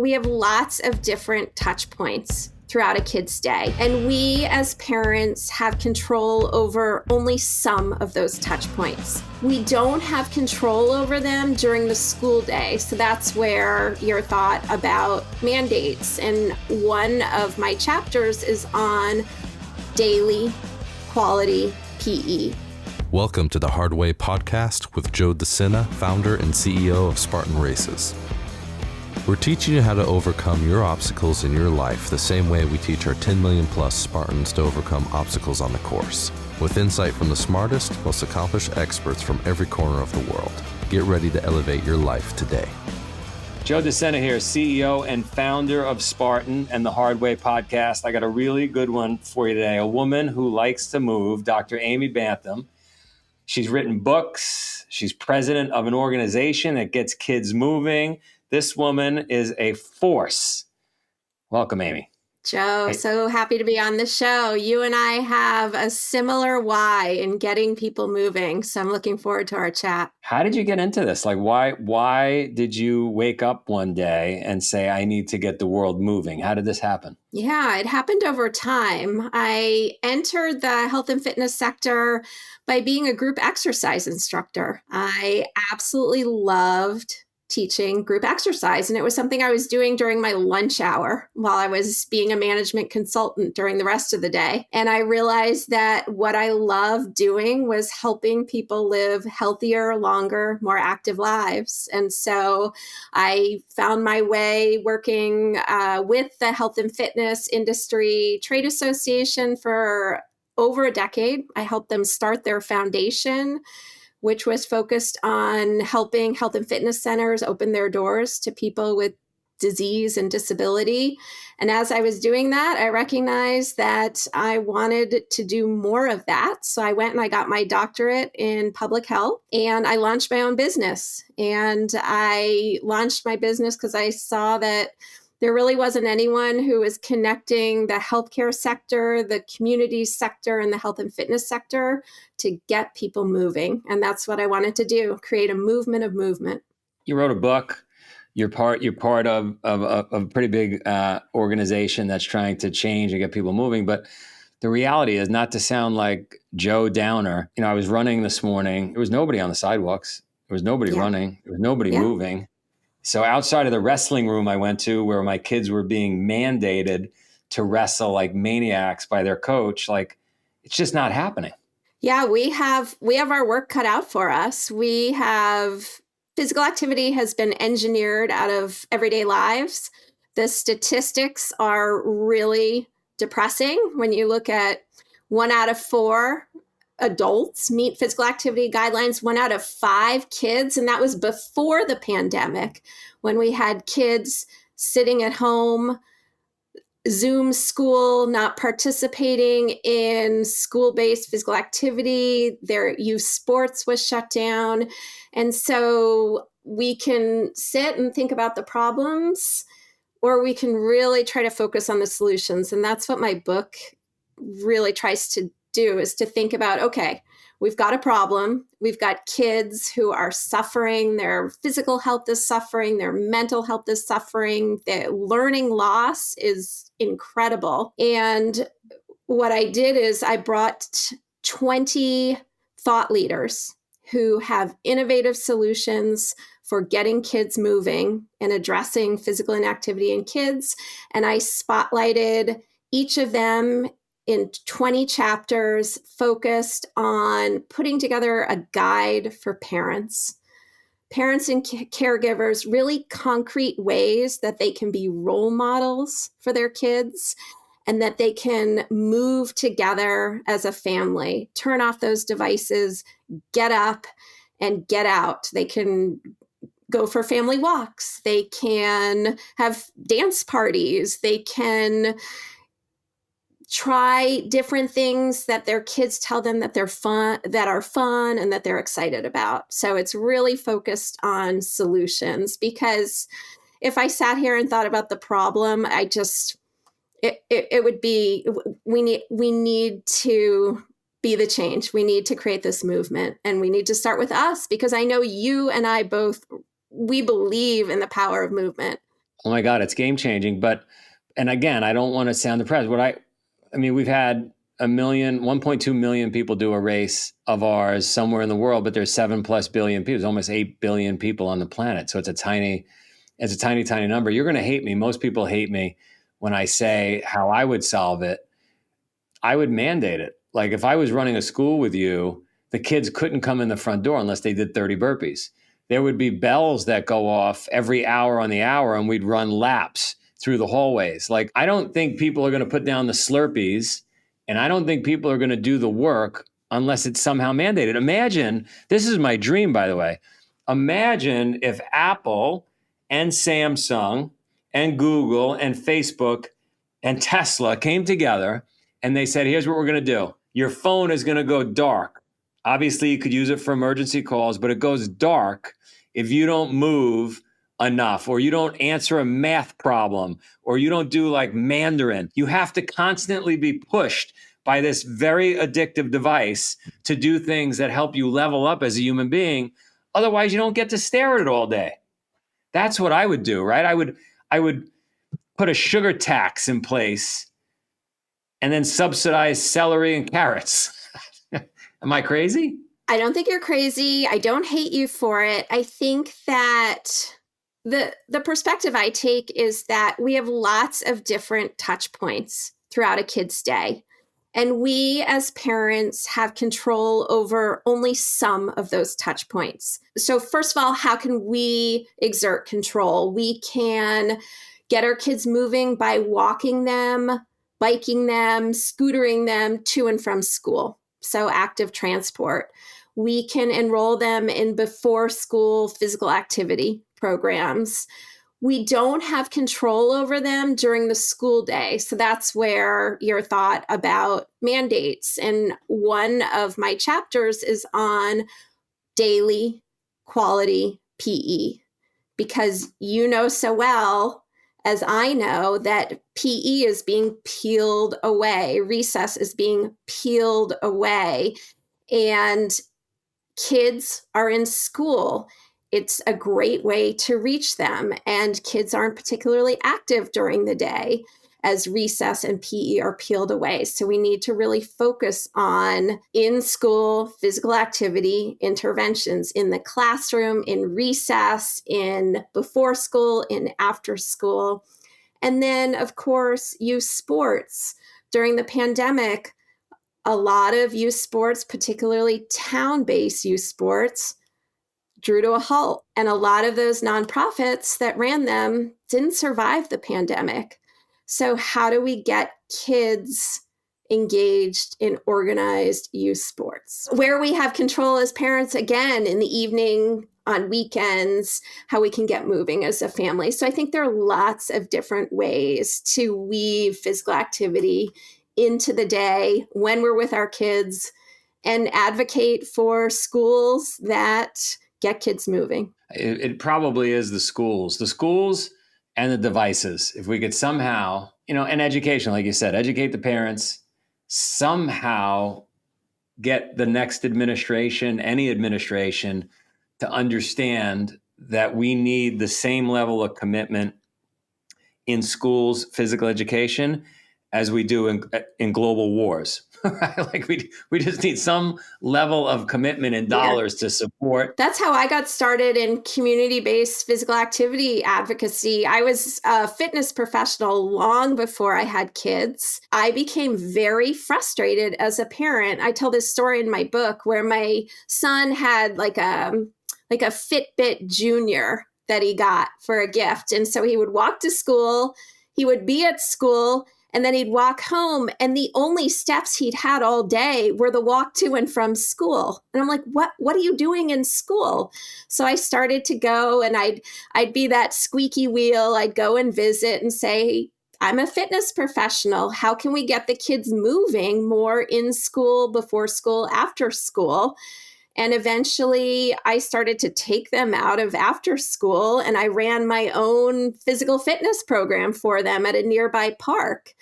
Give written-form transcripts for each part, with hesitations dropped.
We have lots of different touch points throughout a kid's day. And we as parents have control over only some of those touch points. We don't have control over them during the school day. So that's where your thought about mandates. And one of my chapters is on daily quality PE. Welcome to the Hard Way podcast with Joe De Sena, founder and CEO of SPARTAN Races. We're teaching you how to overcome your obstacles in your life the same way we teach our 10 million plus Spartans to overcome obstacles on the course, with insight from the smartest, most accomplished experts from every corner of the world. Get ready to elevate your life today. Joe De Sena here, CEO and founder of SPARTAN and the Hard Way podcast. I got a really good one for you today. A woman who likes to move, Dr. Amy Bantham. She's written books. She's president of an organization that gets kids moving. This woman is a force. Welcome, Amy. Joe, Hey. So happy to be on the show. You and I have a similar why in getting people moving. So I'm looking forward to our chat. How did you get into this? Like, why did you wake up one day and say, I need to get the world moving? How did this happen? Yeah, it happened over time. I entered the health and fitness sector by being a group exercise instructor. I absolutely loved teaching group exercise. And it was something I was doing during my lunch hour while I was being a management consultant during the rest of the day. And I realized that what I loved doing was helping people live healthier, longer, more active lives. And so I found my way working with the health and fitness industry trade association for over a decade. I helped them start their foundation, which was focused on helping health and fitness centers open their doors to people with disease and disability. And as I was doing that, I recognized that I wanted to do more of that. So I went and I got my doctorate in public health and I launched my own business. And I launched my business because I saw that there really wasn't anyone who was connecting the healthcare sector, the community sector, and the health and fitness sector to get people moving. And that's what I wanted to do, create a movement of movement. You wrote a book. You're part of a pretty big organization that's trying to change and get people moving. But the reality is, not to sound like Joe Downer, I was running this morning. There was nobody on the sidewalks. There was nobody running. There was nobody moving. So outside of the wrestling room I went to where my kids were being mandated to wrestle like maniacs by their coach, like it's just not happening. Yeah, we have our work cut out for us. Physical activity has been engineered out of everyday lives. The statistics are really depressing when you look at 1 out of 4 adults meet physical activity guidelines, 1 out of 5 kids. And that was before the pandemic, when we had kids sitting at home, Zoom school, not participating in school-based physical activity. Their youth sports was shut down. And so we can sit and think about the problems, or we can really try to focus on the solutions. And that's what my book really tries to do, is to think about, okay, we've got a problem. We've got kids who are suffering. Their physical health is suffering. Their mental health is suffering. The learning loss is incredible. And what I did is I brought 20 thought leaders who have innovative solutions for getting kids moving and addressing physical inactivity in kids. And I spotlighted each of them in 20 chapters focused on putting together a guide for parents and caregivers, really concrete ways that they can be role models for their kids and that they can move together as a family, turn off those devices, get up and get out. They can go for family walks. They can have dance parties. They can try different things that their kids tell them that are fun and that they're excited about. So it's really focused on solutions, because if I sat here and thought about the problem, it would be, we need to be the change. We need to create this movement, and we need to start with us, because I know you and I both, we believe in the power of movement. Oh my God, it's game changing. But, and again, I don't want to sound depressed. I mean, we've had 1.2 million people do a race of ours somewhere in the world, but there's 7+ billion people. There's almost 8 billion people on the planet. So it's a tiny, tiny number. You're going to hate me. Most people hate me when I say how I would solve it. I would mandate it. Like if I was running a school with you, the kids couldn't come in the front door unless they did 30 burpees. There would be bells that go off every hour on the hour, and we'd run laps through the hallways. Like, I don't think people are going to put down the Slurpees, and I don't think people are going to do the work unless it's somehow mandated. Imagine, this is my dream, by the way. Imagine if Apple and Samsung and Google and Facebook and Tesla came together and they said, here's what we're going to do. Your phone is going to go dark. Obviously, you could use it for emergency calls, but it goes dark if you don't move enough, or you don't answer a math problem, or you don't do like Mandarin. You have to constantly be pushed by this very addictive device to do things that help you level up as a human being. Otherwise, you don't get to stare at it all day. That's what I would do, right? I would put a sugar tax in place and then subsidize celery and carrots. Am I crazy? I don't think you're crazy. I don't hate you for it. I think that the perspective I take is that we have lots of different touch points throughout a kid's day. And we as parents have control over only some of those touch points. So first of all, how can we exert control? We can get our kids moving by walking them, biking them, scootering them to and from school. So active transport. We can enroll them in before school physical activity programs. We don't have control over them during the school day. So that's where your thought about mandates. And one of my chapters is on daily quality PE, because you know so well as I know that PE is being peeled away, recess is being peeled away, and kids are in school. It's a great way to reach them, and kids aren't particularly active during the day as recess and PE are peeled away. So we need to really focus on in-school physical activity interventions in the classroom, in recess, in before school, in after school. And then, of course, youth sports. During the pandemic, a lot of youth sports, particularly town-based youth sports, drew to a halt. And a lot of those nonprofits that ran them didn't survive the pandemic. So how do we get kids engaged in organized youth sports? Where we have control as parents, again, in the evening, on weekends, how we can get moving as a family. So I think there are lots of different ways to weave physical activity into the day when we're with our kids, and advocate for schools that get kids moving. It probably is the schools and the devices. If we could somehow, and education, like you said, educate the parents, somehow get the next administration, any administration, to understand that we need the same level of commitment in schools, physical education, as we do in global wars. Right? Like we just need some level of commitment in dollars to support. That's how I got started in community-based physical activity advocacy. I was a fitness professional long before I had kids. I became very frustrated as a parent. I tell this story in my book where my son had like a Fitbit Junior that he got for a gift. And so he would walk to school, he would be at school, and then he'd walk home, and the only steps he'd had all day were the walk to and from school. And I'm like, what are you doing in school? So I started to go, and I'd be that squeaky wheel. I'd go and visit and say, I'm a fitness professional. How can we get the kids moving more in school, before school, after school? And eventually I started to take them out of after school, and I ran my own physical fitness program for them at a nearby park.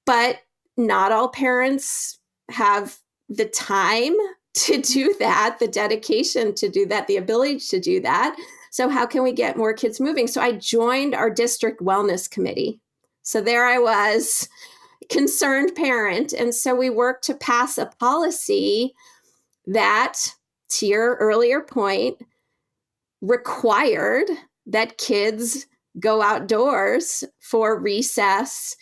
But not all parents have the time to do that, the dedication to do that, the ability to do that. So how can we get more kids moving? So I joined our district wellness committee. So there I was, concerned parent. And so we worked to pass a policy that, to your earlier point, required that kids go outdoors for recess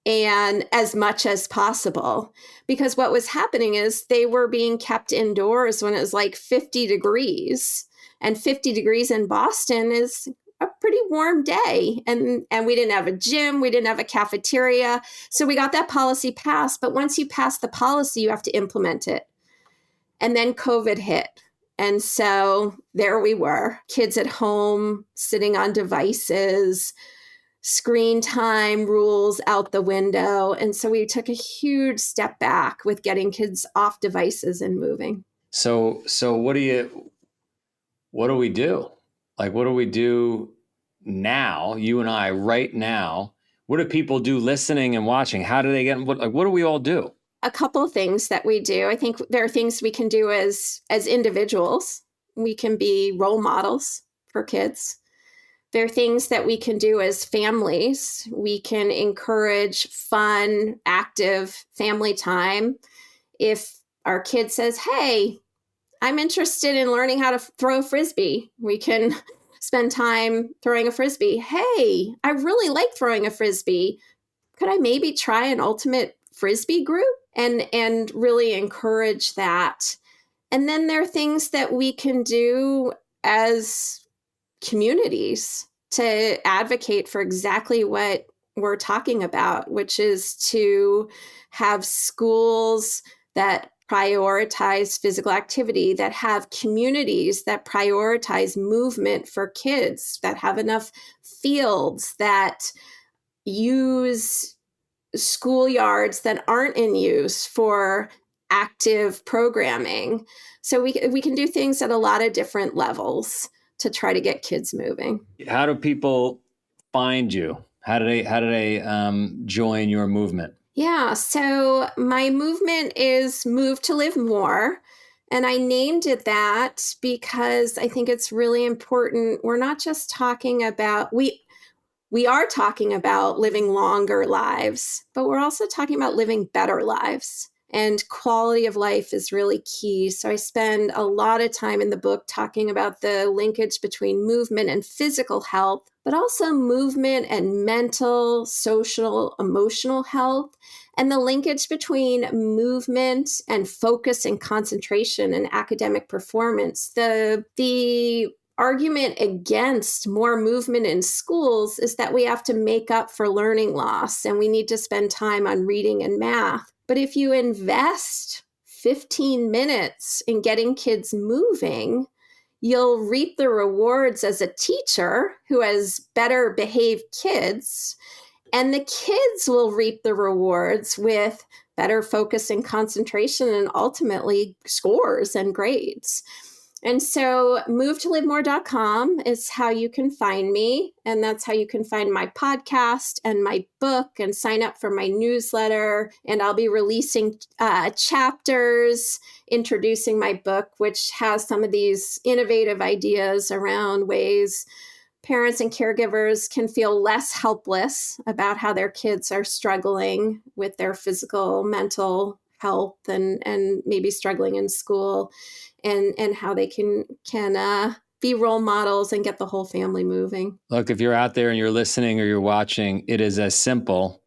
and as much as possible. Because what was happening is they were being kept indoors when it was like 50 degrees. And 50 degrees in Boston is a pretty warm day. And we didn't have a gym, we didn't have a cafeteria. So we got that policy passed. But once you pass the policy, you have to implement it. And then COVID hit. And so there we were, kids at home, sitting on devices, screen time rules out the window. And so we took a huge step back with getting kids off devices and moving. So what do we do? Like, what do we do now, you and I, right now? What do people do listening and watching? How do they get, what do we all do? A couple of things that we do. I think there are things we can do as individuals. We can be role models for kids. There are things that we can do as families. We can encourage fun, active family time. If our kid says, hey, I'm interested in learning how to throw a Frisbee, we can spend time throwing a Frisbee. Hey, I really like throwing a Frisbee. Could I maybe try an ultimate Frisbee group? And really encourage that. And then there are things that we can do as communities to advocate for exactly what we're talking about, which is to have schools that prioritize physical activity, that have communities that prioritize movement for kids, that have enough fields, that use schoolyards that aren't in use for active programming. So we can do things at a lot of different levels to try to get kids moving. How do people find you? How do they join your movement? Yeah, so my movement is Move to Live More. And I named it that because I think it's really important. We're not just talking about, we are talking about living longer lives, but we're also talking about living better lives. And quality of life is really key. So I spend a lot of time in the book talking about the linkage between movement and physical health, but also movement and mental, social, emotional health, and the linkage between movement and focus and concentration and academic performance. The argument against more movement in schools is that we have to make up for learning loss and we need to spend time on reading and math. But if you invest 15 minutes in getting kids moving, you'll reap the rewards as a teacher who has better behaved kids, and the kids will reap the rewards with better focus and concentration and ultimately scores and grades. And so movetolivemore.com is how you can find me. And that's how you can find my podcast and my book and sign up for my newsletter. And I'll be releasing chapters introducing my book, which has some of these innovative ideas around ways parents and caregivers can feel less helpless about how their kids are struggling with their physical, mental health and maybe struggling in school. And how they can be role models and get the whole family moving. Look, if you're out there and you're listening or you're watching, it is as simple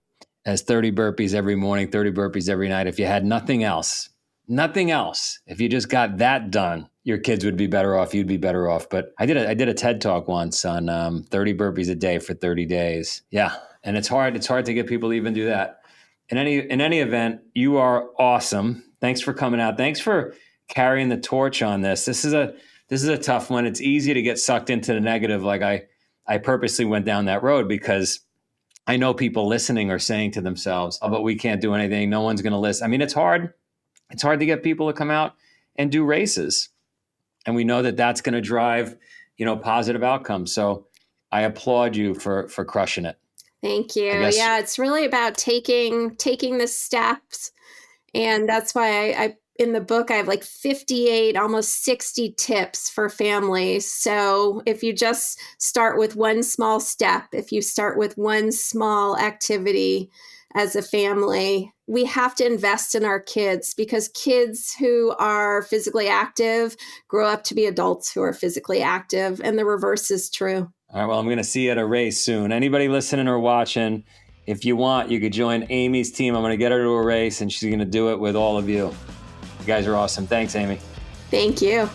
as 30 burpees every morning, 30 burpees every night. If you had nothing else, if you just got that done, your kids would be better off. You'd be better off. But I did a TED talk once on 30 burpees a day for 30 days. Yeah. And it's hard to get people to even do that. In any event, you are awesome. Thanks for coming out. Thanks for carrying the torch on this. This is a tough one. It's easy to get sucked into the negative. Like I purposely went down that road because I know people listening are saying to themselves, oh, but we can't do anything. No one's going to listen. I mean, it's hard. It's hard to get people to come out and do races. And we know that that's going to drive, positive outcomes. So I applaud you for crushing it. Thank you. Yeah, it's really about taking the steps. And that's why I in the book, I have like 58, almost 60 tips for families. So if you just start with one small step, if you start with one small activity as a family, we have to invest in our kids, because kids who are physically active grow up to be adults who are physically active, and the reverse is true. All right, well, I'm going to see you at a race soon. Anybody listening or watching, if you want, you could join Amy's team. I'm going to get her to a race, and she's going to do it with all of you. You guys are awesome. Thanks, Amy. Thank you.